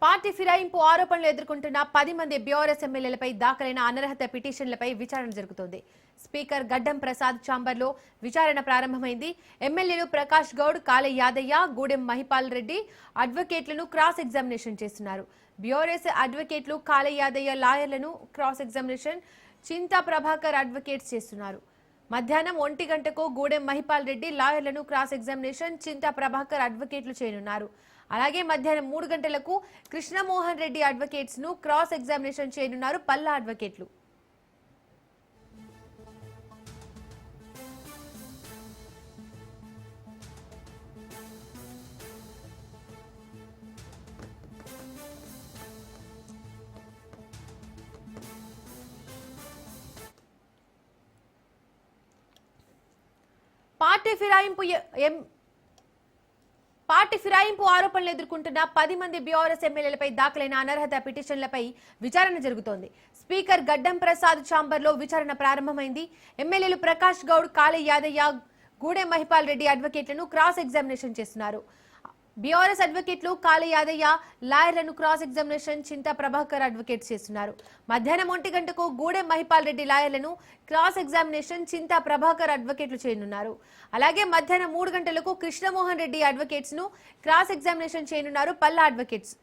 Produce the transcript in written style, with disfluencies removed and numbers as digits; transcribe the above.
Party ఫిరాయింపు ఆరోపణలు ఎదుర్కొంటున్న 10 మంది బీఆర్ఎస్ ఎమ్మెల్యేలపై దాఖలైన అనర్హత పిటిషన్లపై విచారణ జరుగుతోంది. స్పీకర్ గడ్డం ప్రసాద్ ఛాంబర్లో విచారణ ప్రారంభమైంది. ఎమ్మెల్యేలు ప్రకాష్ గౌడ్, కాళే యాదయ్య, గూడెం మహిపాల్ రెడ్డి అడ్వకేట్లను క్రాస్ ఎగ్జామినేషన్ చేస్తున్నారు. BRS అడ్వకేట్లు కాళే Yadaiah లాయర్లను cross examination, Chinta Prabhakar advocates చేస్తున్నారు. మధ్యాహ్నం 1 గంటకు గూడెం మహిపాల్ రెడ్డి లాయర్లను క్రాస్ ఎగ్జామినేషన్, చింతా ప్రభాకర్ అడ్వకేట్లు చేయనున్నారు. అలాగే మధ్యాహ్నం 3 గంటలకు కృష్ణమోహన్ రెడ్డి అడ్వకేట్స్ ను క్రాస్ ఎగ్జామినేషన్ చేయనున్నారు పల్లా అడ్వకేట్లు. పార్టీ ఫిరాయింపు ఆరోపణలు ఎదుర్కొంటున్న 10 మంది బీఆర్ఎస్ ఎమ్మెల్యేలపై దాఖలైన అనర్హత పిటిషన్లపై విచారణ జరుగుతోంది. స్పీకర్ గడ్డం ప్రసాద్ ఛాంబర్లో విచారణ ప్రారంభమైంది. ఎమ్మెల్యేలు ప్రకాష్ గౌడ్, కాళే యాదయ్య, గూడెం మహిపాల్ రెడ్డి అడ్వకేట్లను క్రాస్ ఎగ్జామినేషన్ చేస్తున్నారు. BRS అడ్వకేట్లు కాళే Yadaiah లాయర్లను cross examination, Chinta Prabhakar advocates చేస్తున్నారు. మధ్యాహ్నం 1 గంటకు గూడెం మహిపాల్ రెడ్డి లాయర్లను క్రాస్ ఎగ్జామినేషన్, చింతా ప్రభాకర్ అడ్వకేట్లు చేయనున్నారు. అలాగే మధ్యాహ్నం 3 గంటలకు కృష్ణమోహన్ రెడ్డి అడ్వకేట్స్ ను క్రాస్ ఎగ్జామినేషన్ చేయనున్నారు పల్లా అడ్వకేట్స్.